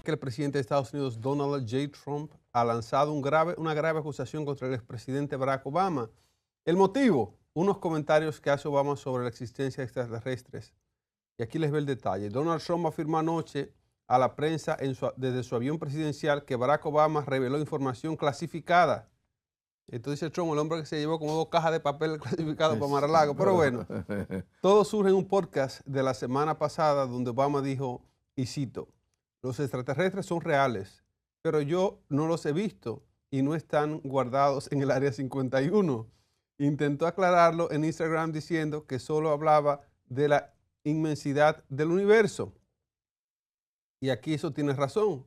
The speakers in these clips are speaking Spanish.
que el presidente de Estados Unidos, Donald J. Trump, ha lanzado una grave acusación contra el expresidente Barack Obama. El motivo, unos comentarios que hace Obama sobre la existencia de extraterrestres. Y aquí les ve el detalle. Donald Trump afirmó anoche a la prensa desde su avión presidencial que Barack Obama reveló información clasificada. Entonces Trump, el hombre que se llevó como 2 cajas de papel clasificado para Mar-a-Lago. Pero bueno, todo surge en un podcast de la semana pasada donde Obama dijo, y cito, los extraterrestres son reales, pero yo no los he visto y no están guardados en el Área 51. Intentó aclararlo en Instagram diciendo que solo hablaba de la inmensidad del universo. Y aquí eso tiene razón.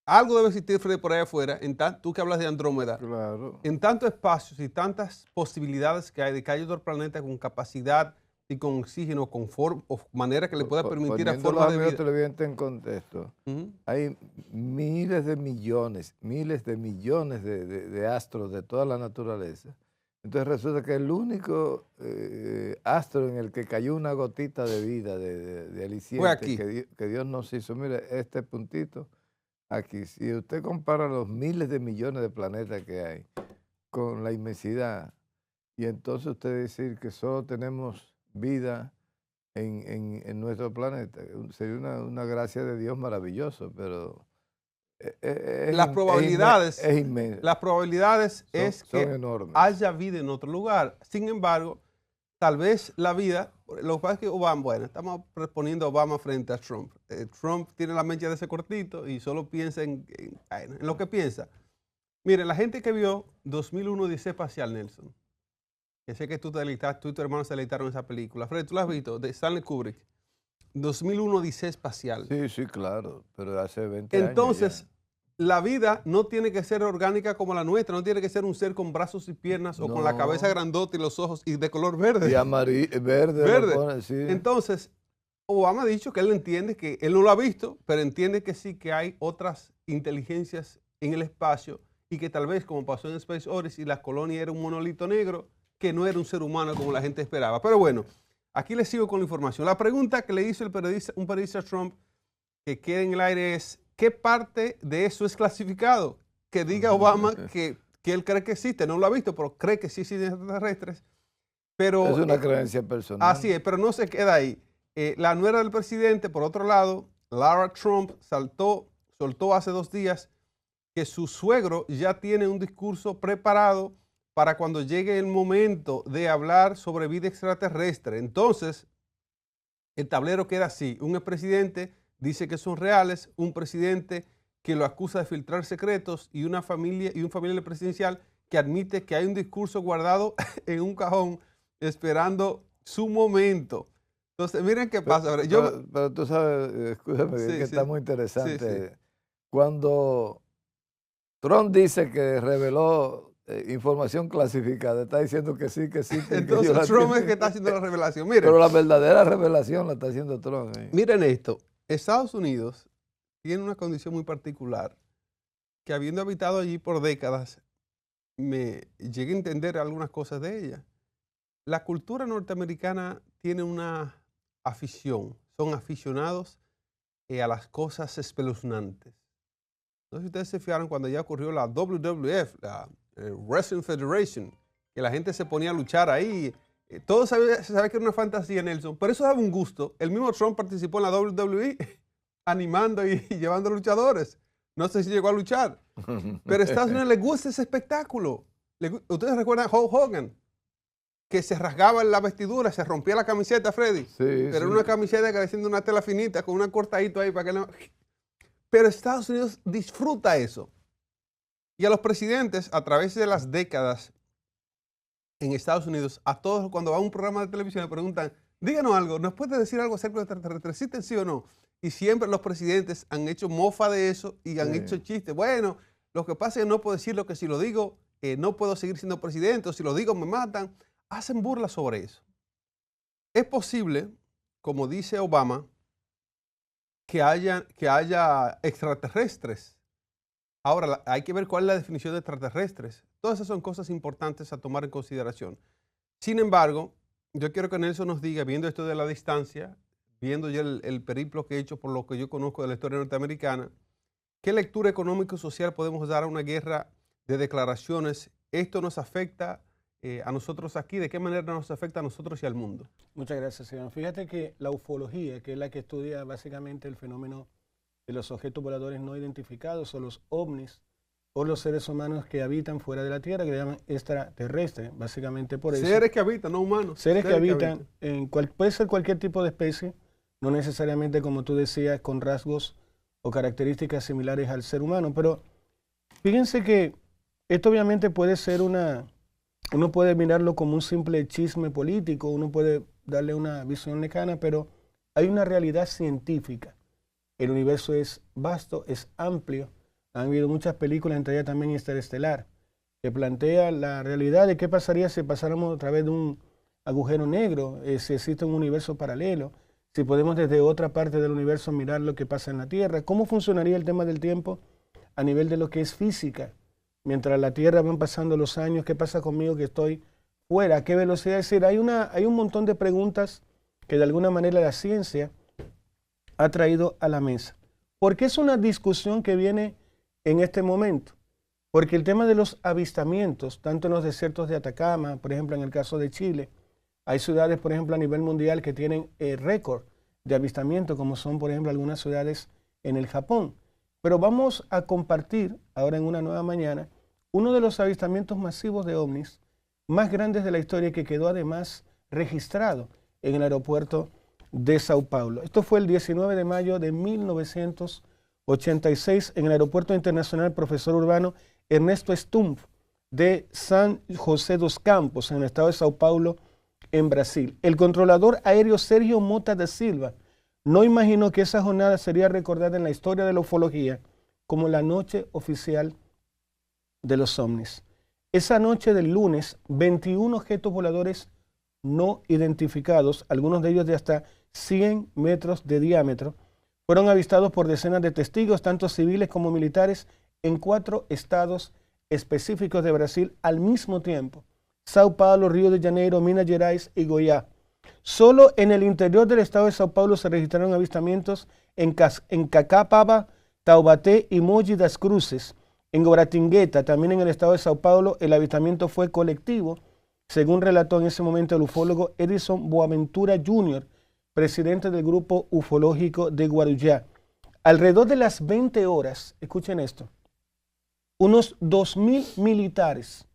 Algo debe existir, Freddy, por ahí afuera, tú que hablas de Andrómeda, claro, en tantos espacios y tantas posibilidades que hay de que haya otro planeta con capacidad y con oxígeno, con manera que le pueda permitir a forma de vida. televidente en contexto, hay miles de millones de astros de toda la naturaleza. Entonces resulta que el único astro en el que cayó una gotita de vida, de aliciente, que Dios nos hizo, mire, este puntito, aquí, si usted compara los miles de millones de planetas que hay con la inmensidad, y entonces usted decir que solo tenemos vida en nuestro planeta, sería una gracia de Dios maravilloso, pero las probabilidades es inmenso. Las probabilidades son enormes. Haya vida en otro lugar. Sin embargo, tal vez la vida, lo que pasa es que Obama, bueno, estamos respondiendo a Obama frente a Trump. Trump tiene la mente de ese cortito y solo piensa en lo que piensa. Mire, la gente que vio 2001 Odisea Espacial, Nelson, que sé que tú y tu hermano se deleitaron esa película. Fred, ¿tú la has visto? De Stanley Kubrick. 2001 Odisea Espacial. Sí, claro, pero hace 20 años. Entonces, la vida no tiene que ser orgánica como la nuestra, no tiene que ser un ser con brazos y piernas o con la cabeza grandota y los ojos y de color verde. Y amarillo, verde. Pone, sí. Entonces, Obama ha dicho que él entiende que él no lo ha visto, pero entiende que sí que hay otras inteligencias en el espacio y que tal vez, como pasó en Space Odyssey, la colonia era un monolito negro que no era un ser humano como la gente esperaba. Pero bueno, aquí les sigo con la información. La pregunta que le hizo un periodista a Trump que queda en el aire es, ¿qué parte de eso es clasificado? Que diga Obama que él cree que existe, no lo ha visto, pero cree que sí existen extraterrestres. Pero, es una creencia personal. Así es, pero no se queda ahí. La nuera del presidente, por otro lado, Lara Trump, soltó hace 2 días que su suegro ya tiene un discurso preparado para cuando llegue el momento de hablar sobre vida extraterrestre. Entonces, el tablero queda así. Un expresidente dice que son reales, un presidente que lo acusa de filtrar secretos y un familiar presidencial que admite que hay un discurso guardado en un cajón esperando su momento. Entonces, miren qué pasa. Pero tú sabes, escúchame, que está muy interesante. Cuando Trump dice que reveló información clasificada, está diciendo que sí. Entonces Trump es que está haciendo la revelación. Miren, pero la verdadera revelación la está haciendo Trump. Miren esto, Estados Unidos tiene una condición muy particular que habiendo habitado allí por décadas, me llegué a entender algunas cosas de ella. La cultura norteamericana tiene una afición, son aficionados a las cosas espeluznantes. No sé si ustedes se fijaron cuando ya ocurrió la WWF, la Wrestling Federation, que la gente se ponía a luchar ahí. Todo se sabe que era una fantasía, Nelson, pero eso daba un gusto. El mismo Trump participó en la WWE animando y llevando luchadores. No sé si llegó a luchar, pero a Estados Unidos les gusta ese espectáculo. ¿Ustedes recuerdan a Hulk Hogan? Que se rasgaba en la vestidura, se rompía la camiseta, Freddy. Sí, pero era una camiseta que haciendo una tela finita con un cortadito ahí para que no... Pero Estados Unidos disfruta eso. Y a los presidentes, a través de las décadas en Estados Unidos, a todos cuando va a un programa de televisión le preguntan, díganos algo, ¿nos puede decir algo acerca de extraterrestres? ¿Existen sí o no? Y siempre los presidentes han hecho mofa de eso y han hecho chistes. Bueno, lo que pasa es que no puedo decir lo que si lo digo, no puedo seguir siendo presidente, o si lo digo me matan. Hacen burla sobre eso. Es posible, como dice Obama, que haya extraterrestres. Ahora, hay que ver cuál es la definición de extraterrestres. Todas esas son cosas importantes a tomar en consideración. Sin embargo, yo quiero que Nelson nos diga, viendo esto de la distancia, viendo ya el periplo que he hecho por lo que yo conozco de la historia norteamericana, ¿Qué lectura económico-social podemos dar a una guerra de declaraciones? ¿Esto nos afecta a nosotros aquí? ¿De qué manera nos afecta a nosotros y al mundo? Muchas gracias, señor. Fíjate que la ufología, que es la que estudia básicamente el fenómeno de los objetos voladores no identificados o los ovnis, o los seres humanos que habitan fuera de la Tierra, que le llaman extraterrestres, básicamente por eso. Seres que habitan, no humanos. Seres que habitan, puede ser cualquier tipo de especie, no necesariamente, como tú decías, con rasgos o características similares al ser humano, pero fíjense que esto obviamente puede ser uno puede mirarlo como un simple chisme político, uno puede darle una visión lejana, pero hay una realidad científica. El universo es vasto, es amplio. Han habido muchas películas, entre ellas también Interestelar, que plantea la realidad de qué pasaría si pasáramos a través de un agujero negro, si existe un universo paralelo, si podemos desde otra parte del universo mirar lo que pasa en la Tierra, cómo funcionaría el tema del tiempo a nivel de lo que es física. Mientras la Tierra van pasando los años, ¿qué pasa conmigo que estoy fuera? ¿A qué velocidad? Es decir, hay un montón de preguntas que de alguna manera la ciencia ha traído a la mesa. ¿Por qué es una discusión que viene en este momento? Porque el tema de los avistamientos, tanto en los desiertos de Atacama, por ejemplo, en el caso de Chile, hay ciudades, por ejemplo, a nivel mundial que tienen récord de avistamiento, como son, por ejemplo, algunas ciudades en el Japón. Pero vamos a compartir ahora en una nueva mañana uno de los avistamientos masivos de ovnis más grandes de la historia, que quedó además registrado en el aeropuerto de Sao Paulo. Esto fue el 19 de mayo de 1986 en el Aeropuerto Internacional Profesor Urbano Ernesto Stumpf de San José dos Campos, en el estado de Sao Paulo, en Brasil. El controlador aéreo Sergio Mota da Silva no imaginó que esa jornada sería recordada en la historia de la ufología como la noche oficial de los ovnis. Esa noche del lunes, 21 objetos voladores no identificados, algunos de ellos de hasta 100 metros de diámetro, fueron avistados por decenas de testigos, tanto civiles como militares, en 4 estados específicos de Brasil al mismo tiempo: Sao Paulo, Río de Janeiro, Minas Gerais y Goiás. Solo en el interior del estado de Sao Paulo se registraron avistamientos en Caçapava, Taubaté y Mogi das Cruzes. En Guaratingueta, también en el estado de Sao Paulo, el avistamiento fue colectivo, según relató en ese momento el ufólogo Edison Boaventura Jr., presidente del grupo ufológico de Guarujá. Alrededor de las 20 horas, escuchen esto, unos 2,000 militares,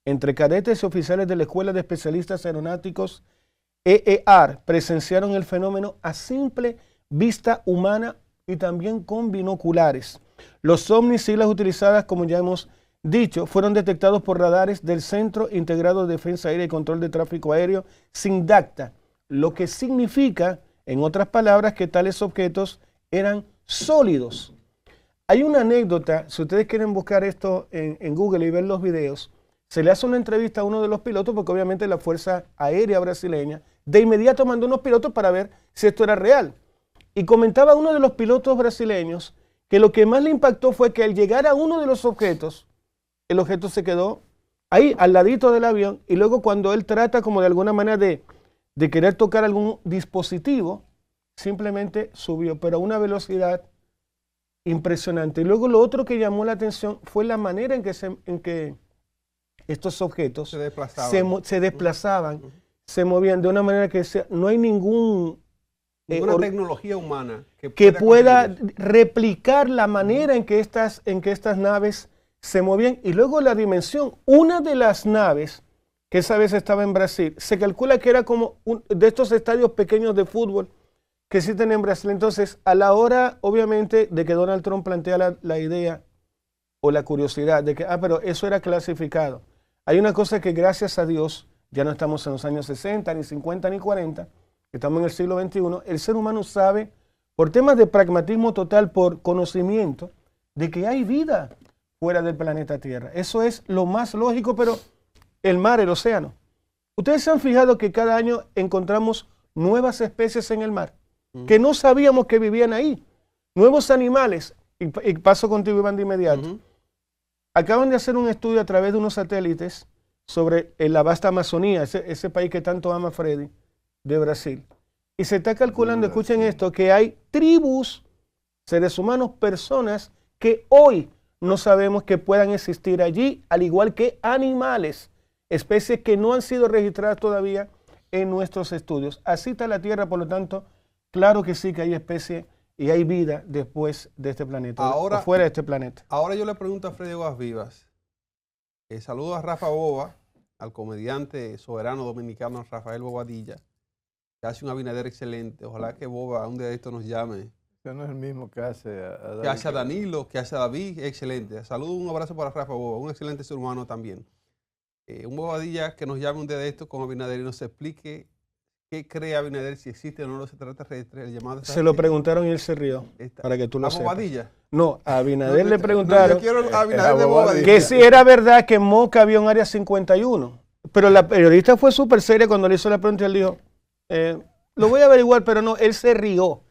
entre cadetes y oficiales de la Escuela de Especialistas Aeronáuticos EEAR, presenciaron el fenómeno a simple vista humana y también con binoculares. Los ovnis, siglas utilizadas, como ya hemos dicho, fueron detectados por radares del Centro Integrado de Defensa Aérea y Control de Tráfico Aéreo, SINDACTA, lo que significa, en otras palabras, que tales objetos eran sólidos. Hay una anécdota, si ustedes quieren buscar esto en Google y ver los videos, se le hace una entrevista a uno de los pilotos, porque obviamente la Fuerza Aérea Brasileña de inmediato mandó unos pilotos para ver si esto era real. Y comentaba uno de los pilotos brasileños que lo que más le impactó fue que al llegar a uno de los objetos, el objeto se quedó ahí al ladito del avión, y luego cuando él trata como de alguna manera de querer tocar algún dispositivo, simplemente subió, pero a una velocidad impresionante. Y luego lo otro que llamó la atención fue la manera en que estos objetos se desplazaban, se movían de una manera que no hay ninguna tecnología humana que pueda replicar la manera en que estas naves se movían. Y luego la dimensión. Una de las naves, que esa vez estaba en Brasil, se calcula que era como de estos estadios pequeños de fútbol que existen en Brasil. Entonces, a la hora, obviamente, de que Donald Trump plantea la idea o la curiosidad de que, pero eso era clasificado. Hay una cosa que, gracias a Dios, ya no estamos en los años 60, ni 50, ni 40, estamos en el siglo XXI, el ser humano sabe, por temas de pragmatismo total, por conocimiento, de que hay vida fuera del planeta Tierra. Eso es lo más lógico, pero el mar, el océano. Ustedes se han fijado que cada año encontramos nuevas especies en el mar, que no sabíamos que vivían ahí. Nuevos animales. Y paso contigo, Iván, de inmediato. Acaban de hacer un estudio a través de unos satélites sobre la vasta Amazonía, ese país que tanto ama Freddy, de Brasil. Y se está calculando, escuchen esto, que hay tribus seres humanos, personas que hoy no sabemos que puedan existir allí, al igual que animales, especies que no han sido registradas todavía en nuestros estudios. Así está la Tierra, por lo tanto, claro que sí que hay especies y hay vida después de este planeta, ahora, o fuera de este planeta. Ahora yo le pregunto a Freddy Aguas Vivas, saludo a Rafa Boba, al comediante soberano dominicano Rafael Bobadilla, que hace un Abinader excelente. Ojalá que Boba un día de esto nos llame. Ese no es el mismo que hace a David. Que hace a Danilo, que hace a David, excelente. Saludo, un abrazo para Rafa Boba, un excelente ser humano también. Un Bobadilla que nos llame un día de esto con Abinader y nos explique qué cree Abinader, si existe o no los extraterrestres. El llamado se lo preguntaron y él se rió, para que tú lo sepas. ¿A Bobadilla? No, a Abinader le preguntaron yo quiero a Abinader de Bobadilla. Que si era verdad que en Moca había un área 51. Pero la periodista fue súper seria cuando le hizo la pregunta y él dijo, lo voy a averiguar, pero no, él se rió.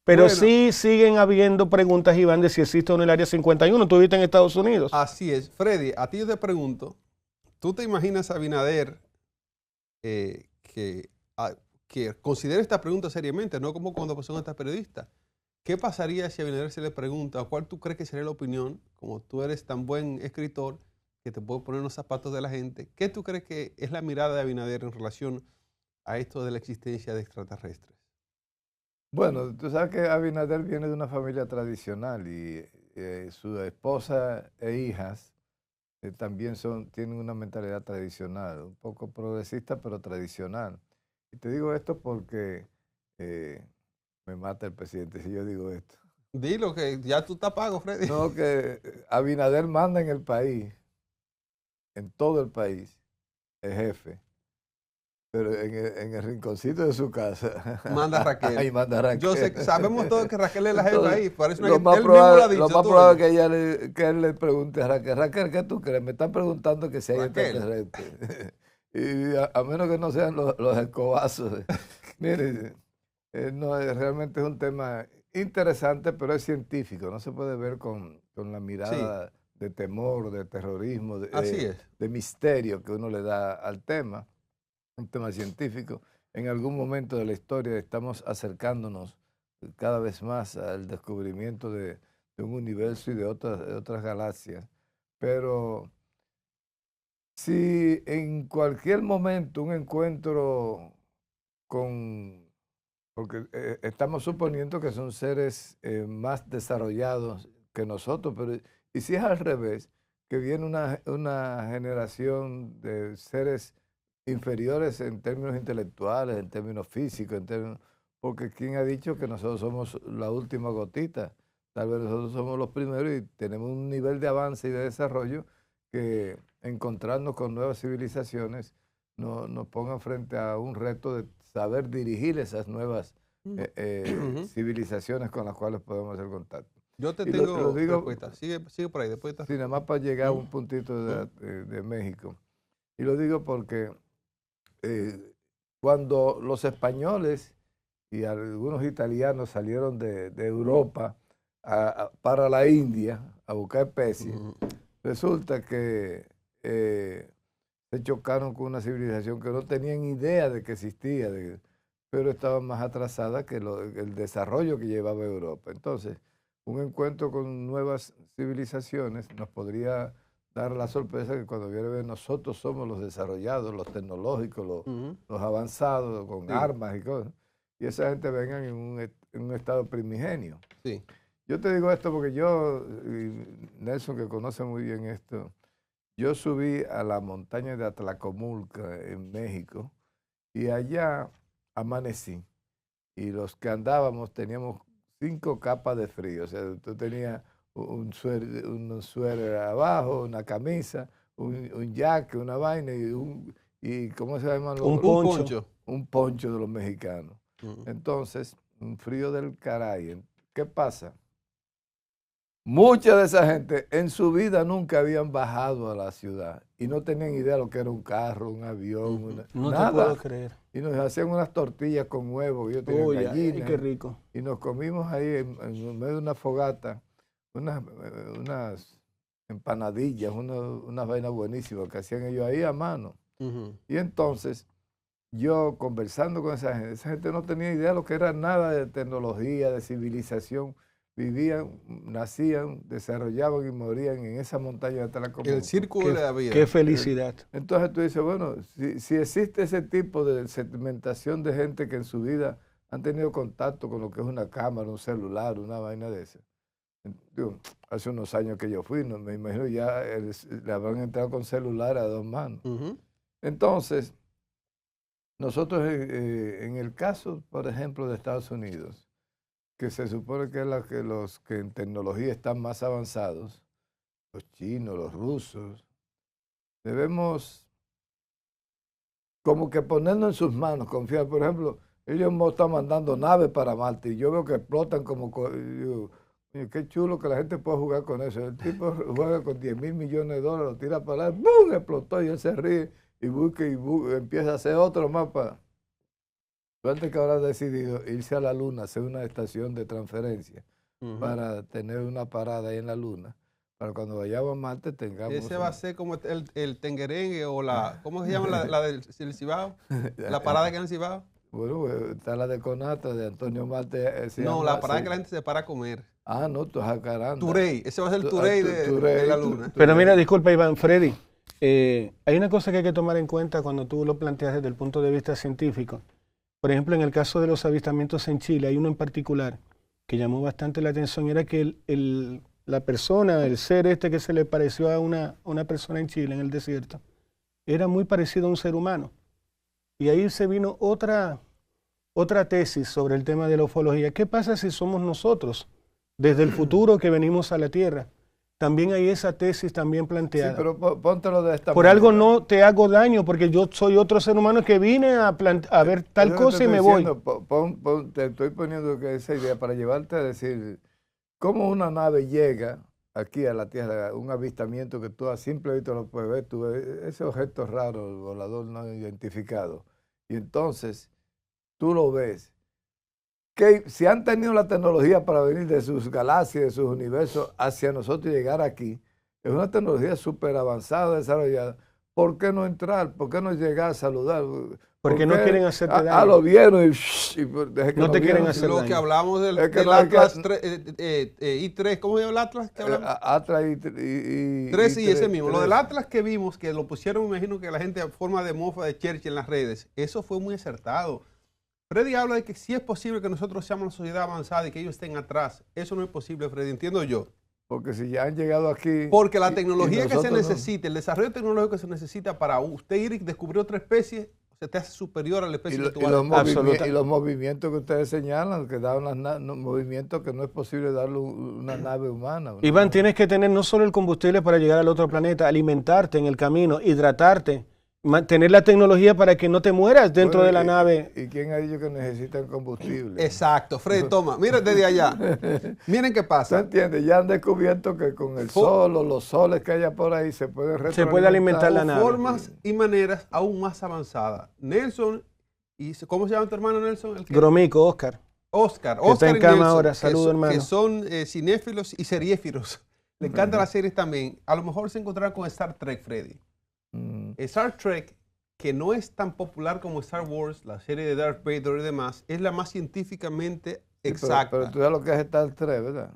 Pero bueno, sí siguen habiendo preguntas, Iván, de si existe o no el área 51. Tú viste en Estados Unidos. Así es. Freddy, a ti yo te pregunto, ¿tú te imaginas a Abinader que considere esta pregunta seriamente, no como cuando pasó con esta periodista? ¿Qué pasaría si a Abinader se le pregunta, cuál tú crees que sería la opinión, como tú eres tan buen escritor, que te puedo poner en los zapatos de la gente? ¿Qué tú crees que es la mirada de Abinader en relación a esto de la existencia de extraterrestres? Bueno, tú sabes que Abinader viene de una familia tradicional y su esposa e hijas también tienen una mentalidad tradicional, un poco progresista, pero tradicional. Y te digo esto porque me mata el presidente si yo digo esto. Dilo, que ya tú estás pago, Freddy. No, que Abinader manda en el país, en todo el país, es jefe. Pero en el rinconcito de su casa. Manda Raquel. Ahí manda Raquel. Yo sé, sabemos todos que Raquel es la jefa ahí. Parece lo más probable es que él le pregunte a Raquel, Raquel, ¿qué tú crees? Me están preguntando que si hay extraterrestres. Y a menos que no sean los escobazos. Mire, realmente es un tema interesante, pero es científico. No se puede ver con la mirada de temor, de terrorismo, de misterio que uno le da al tema. Un tema científico. En algún momento de la historia estamos acercándonos cada vez más al descubrimiento de un universo y de otras galaxias. Pero si en cualquier momento un encuentro porque estamos suponiendo que son seres más desarrollados que nosotros, pero y si es al revés, que viene una generación de seres inferiores en términos intelectuales, en términos físicos, porque ¿quién ha dicho que nosotros somos la última gotita? Tal vez nosotros somos los primeros y tenemos un nivel de avance y de desarrollo que encontrarnos con nuevas civilizaciones nos ponga frente a un reto de saber dirigir esas nuevas civilizaciones con las cuales podemos hacer contacto. Yo te digo respuesta. Sigue por ahí. Después sí, nada más para llegar a un puntito de México. Y lo digo porque cuando los españoles y algunos italianos salieron de Europa para la India a buscar especies, resulta que se chocaron con una civilización que no tenían idea de que existía, pero estaba más atrasada que el desarrollo que llevaba Europa. Entonces, un encuentro con nuevas civilizaciones nos podría dar la sorpresa que cuando viene a ver nosotros somos los desarrollados, los tecnológicos, los avanzados, con armas y cosas, y esa gente vengan en un estado primigenio. Sí. Yo te digo esto porque yo, Nelson, que conoce muy bien esto, yo subí a la montaña de Atlacomulca en México y allá amanecí. Y los que andábamos teníamos 5 capas de frío. O sea, tú tenías un suéter abajo, una camisa, un jaque, una vaina y ¿cómo se llama? Un poncho. Un poncho de los mexicanos. Entonces, un frío del caray. ¿Qué pasa? Mucha de esa gente en su vida nunca habían bajado a la ciudad y no tenían idea de lo que era un carro, un avión, nada. Te puedo creer. Y nos hacían unas tortillas con huevo, yo tenía gallina. Qué rico. Y nos comimos ahí en medio de una fogata unas empanadillas, unas vainas buenísimas que hacían ellos ahí a mano. Y entonces, yo conversando con esa gente no tenía idea de lo que era nada de tecnología, de civilización. vivían, nacían, desarrollaban y morían en esa montaña de Tlacomulco. El círculo de la vida. Qué felicidad. Entonces tú dices, bueno, si existe ese tipo de segmentación de gente que en su vida han tenido contacto con lo que es una cámara, un celular, una vaina de esa. Digo, hace unos años que yo fui, me imagino ya le habrán entrado con celular a 2 manos. Entonces, nosotros en el caso, por ejemplo, de Estados Unidos, que se supone que es los que en tecnología están más avanzados, los chinos, los rusos, debemos como que ponernos en sus manos, confiar. Por ejemplo, ellos están mandando naves para Marte y yo veo que explotan como... Digo, qué chulo que la gente pueda jugar con eso. El tipo juega con 10.000 millones de dólares, lo tira para allá, ¡bum!, explotó y él se ríe y busca y empieza a hacer otro mapa. Suerte que ahora ha decidido irse a la Luna, hacer una estación de transferencia para tener una parada ahí en la Luna. Para cuando vayamos a Marte tengamos... Ese va a ser como el tenguerengue o la... ¿Cómo se llama la del Cibao? ¿La parada que hay en el Cibao? Bueno, está la de Conata, de Antonio Marte. No, la parada que la gente se para a comer. Ah, no, tú jacaranda. Turey, ese va a ser el Turey de la Luna. Pero mira, disculpa Iván, Freddy, hay una cosa que hay que tomar en cuenta cuando tú lo planteas desde el punto de vista científico. Por ejemplo, en el caso de los avistamientos en Chile, hay uno en particular que llamó bastante la atención, era que la persona, el ser este que se le pareció a una persona en Chile, en el desierto, era muy parecido a un ser humano. Y ahí se vino otra tesis sobre el tema de la ufología. ¿Qué pasa si somos nosotros, desde el futuro que venimos a la Tierra? También hay esa tesis también planteada. Sí, pero póntelo de esta Por manera. algo no te hago daño, porque yo soy otro ser humano que vine a ver tal cosa y me voy. Te estoy poniendo esa idea para llevarte a decir cómo una nave llega aquí a la Tierra, un avistamiento que tú a simple vista lo puedes ver, tú ves ese objeto raro, el volador no identificado. Y entonces tú lo ves. Que si han tenido la tecnología para venir de sus galaxias, de sus universos hacia nosotros y llegar aquí, es una tecnología súper avanzada, desarrollada. ¿Por qué no entrar? ¿Por qué no llegar a saludar? Porque no quieren hacerte daño. Lo vieron y no te quieren hacer daño. Lo que hablamos del Atlas I3, ¿cómo se llama el Atlas? Atlas I3 y ese mismo. Lo del Atlas que vimos, que lo pusieron, me imagino que la gente a forma de mofa de Churchill en las redes, eso fue muy acertado. Freddy habla de que sí es posible que nosotros seamos una sociedad avanzada y que ellos estén atrás. Eso no es posible, Freddy, entiendo yo. Porque si ya han llegado aquí... Porque la tecnología que se necesita, el desarrollo tecnológico que se nececita para usted ir y descubrir otra especie, se te hace superior a la especie que tú vas a... Y los movimientos que ustedes señalan, que dan unos movimientos que no es posible darle una nave humana. Iván, tienes que tener no solo el combustible para llegar al otro planeta, alimentarte en el camino, hidratarte, tener la tecnología para que no te mueras dentro de la nave. ¿Y quién ha dicho que necesitan combustible? Exacto, Freddy, toma, mira desde allá. Miren qué pasa. ¿Tú entiendes? Ya han descubierto que con el sol o los soles que haya por ahí se puede alimentar la nave. Formas y maneras aún más avanzadas. Nelson, ¿cómo se llama tu hermano Nelson? Gromico, Oscar. Oscar está en y cama Nelson, ahora, saludos hermano. Que son cinéfilos y seriéfilos. Le encantan las series también. A lo mejor se encontrarán con Star Trek, Freddy. Star Trek, que no es tan popular como Star Wars, la serie de Darth Vader y demás, es la más científicamente exacta. Pero tú sabes lo que es Star Trek, ¿verdad?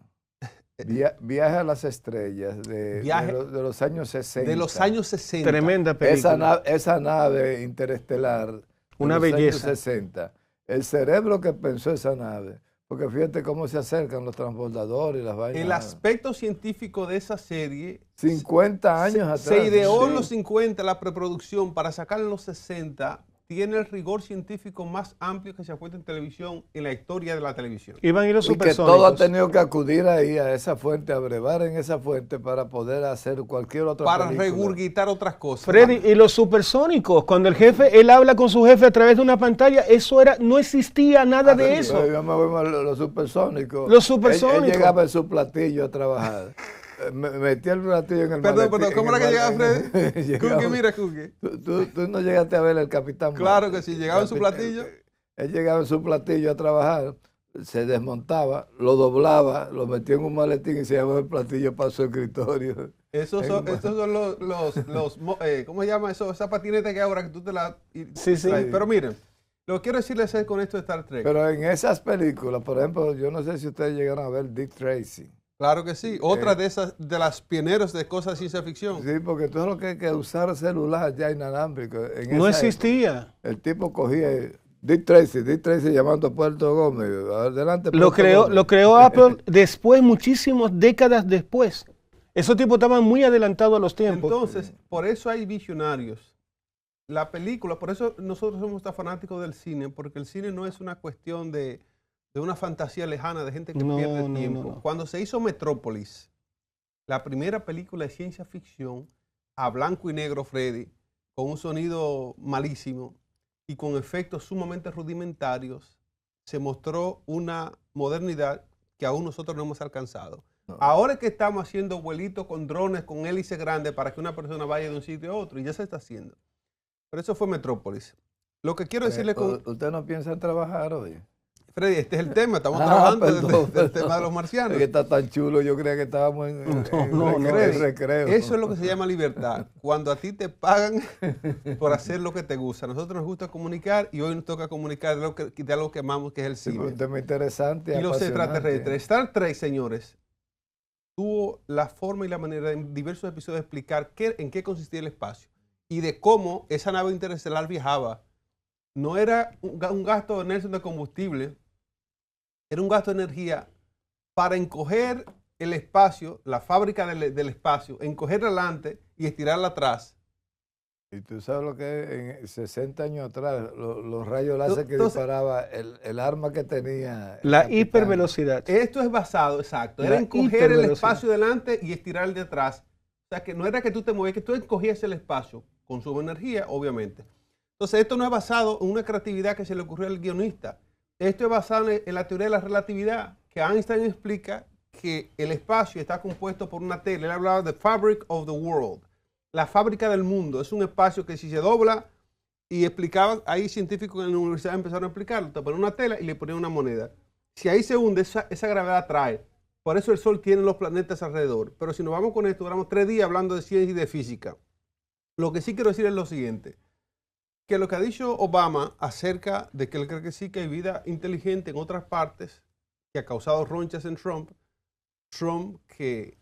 Viaje a las estrellas de los años 60. De los años 60. Tremenda película. Esa nave interestelar. Una belleza. Años 60. El cerebro que pensó esa nave. Porque fíjate cómo se acercan los transbordadores y las vainas. El aspecto científico de esa serie... 50 años atrás. Se ideó en los 50 la preproducción para sacar en los 60. Tiene el rigor científico más amplio que se ha puesto en televisión en la historia de la televisión. Iván, y los supersónicos. Que todo ha tenido que acudir ahí a esa fuente, a brevar en esa fuente para poder hacer cualquier otra para película. regurgitar otras cosas. Freddy, y los supersónicos, cuando el jefe, él habla con su jefe a través de una pantalla, eso era, no existía nada de eso. Yo me voy a los supersónicos. Los supersónicos. Él llegaba en su platillo a trabajar. Metía el platillo en el Perdón, ¿cómo era que llegaba Freddy? Cookie, mira, Cookie. Tú no llegaste a ver el Capitán Claro Marte. que sí, llegaba en su platillo. Él llegaba en su platillo a trabajar, se desmontaba, lo doblaba, lo metía en un maletín y se llevaba el platillo para su escritorio. Esos son ¿cómo se llama eso? Esa patineta que ahora que tú te la... Sí. Pero miren, Lo que quiero decirles es con esto de Star Trek. Pero en esas películas, por ejemplo, yo no sé si ustedes llegaron a ver Dick Tracy. Claro que sí. Otra de las pioneros de cosas de ciencia ficción. Sí, porque todo lo que hay que usar celular ya inalámbrico. No existía. Época, el tipo cogía Dick Tracy llamando a Puerto Gómez. Adelante, Lo creó Apple después, muchísimas décadas después. Esos tipos estaban muy adelantados a los tiempos. Entonces, por eso hay visionarios. La película, por eso nosotros somos tan fanáticos del cine, porque el cine no es una cuestión de una fantasía lejana de gente que pierde tiempo. No. Cuando se hizo Metrópolis, la primera película de ciencia ficción, a blanco y negro, Freddy, con un sonido malísimo y con efectos sumamente rudimentarios, se mostró una modernidad que aún nosotros no hemos alcanzado. No. Ahora es que estamos haciendo vuelitos con drones, con hélices grandes para que una persona vaya de un sitio a otro, y ya se está haciendo. Pero eso fue Metrópolis. Lo que quiero decirle con... ¿Usted no piensa en trabajar hoy? Freddy, este es el tema, estamos trabajando del tema de los marcianos. Es que está tan chulo, yo creía que estábamos en recreo. Eso es lo que se llama libertad. Cuando a ti te pagan por hacer lo que te gusta. A nosotros nos gusta comunicar y hoy nos toca comunicar de algo que amamos, que es el cine. Sí, un tema interesante. Y los extraterrestres. Star Trek, señores, tuvo la forma y la manera en diversos episodios de explicar en qué consistía el espacio y de cómo esa nave interestelar viajaba. No era un gasto de combustible, era un gasto de energía para encoger el espacio, la fábrica del espacio, encogerla adelante y estirarla atrás. Y tú sabes lo que en 60 años atrás, los rayos láser que disparaba, el arma que tenía. La hipervelocidad. Esto es basado, exacto, era encoger el espacio delante y estirar el de atrás. O sea, que no era que tú te movías, que tú encogías el espacio, consume energía, obviamente. Entonces, esto no es basado en una creatividad que se le ocurrió al guionista. Esto es basado en la teoría de la relatividad, que Einstein explica que el espacio está compuesto por una tela. Él hablaba de fabric of the world, la fábrica del mundo. Es un espacio que si se dobla, y explicaban, ahí científicos en la universidad empezaron a explicarlo. Te ponen una tela y le ponen una moneda. Si ahí se hunde, esa gravedad atrae. Por eso el Sol tiene los planetas alrededor. Pero si nos vamos con esto, duramos 3 días hablando de ciencia y de física. Lo que sí quiero decir es lo siguiente. Que lo que ha dicho Obama acerca de que él cree que sí que hay vida inteligente en otras partes, que ha causado ronchas en Trump que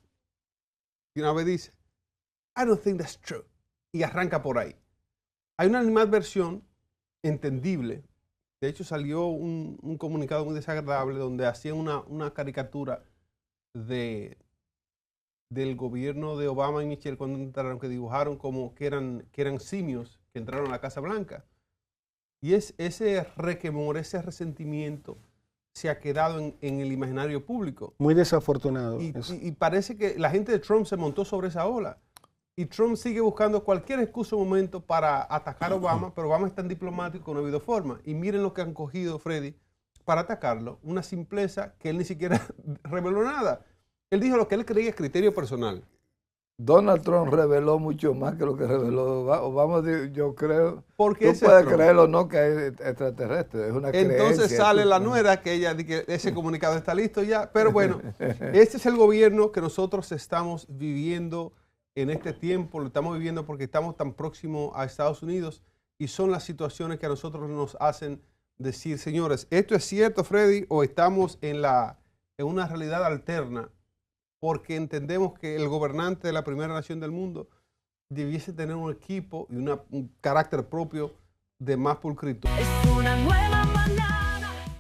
de una vez dice, I don't think that's true, y arranca por ahí. Hay una animadversión entendible. De hecho, salió un comunicado muy desagradable donde hacían una caricatura del gobierno de Obama y Michelle cuando entraron, que dibujaron como que eran simios que entraron a la Casa Blanca. Y ese requemor, ese resentimiento se ha quedado en el imaginario público. Muy desafortunado. Y parece que la gente de Trump se montó sobre esa ola. Y Trump sigue buscando cualquier excusa o momento para atacar a Obama, pero Obama es tan diplomático que no ha habido forma. Y miren lo que han cogido, Freddy, para atacarlo. Una simpleza que él ni siquiera reveló nada. Él dijo lo que él creía es criterio personal. Donald Trump reveló mucho más que lo que reveló Obama, yo creo. Porque tú puedes creerlo o no que es extraterrestre, es una creencia. Entonces sale la nuera que ella dice que ese comunicado está listo ya. Pero bueno, este es el gobierno que nosotros estamos viviendo en este tiempo. Lo estamos viviendo porque estamos tan próximos a Estados Unidos y son las situaciones que a nosotros nos hacen decir, señores, ¿esto es cierto, Freddy, o estamos en una realidad alterna? Porque entendemos que el gobernante de la primera nación del mundo debiese tener un equipo y un carácter propio de más pulcritud. Es una nueva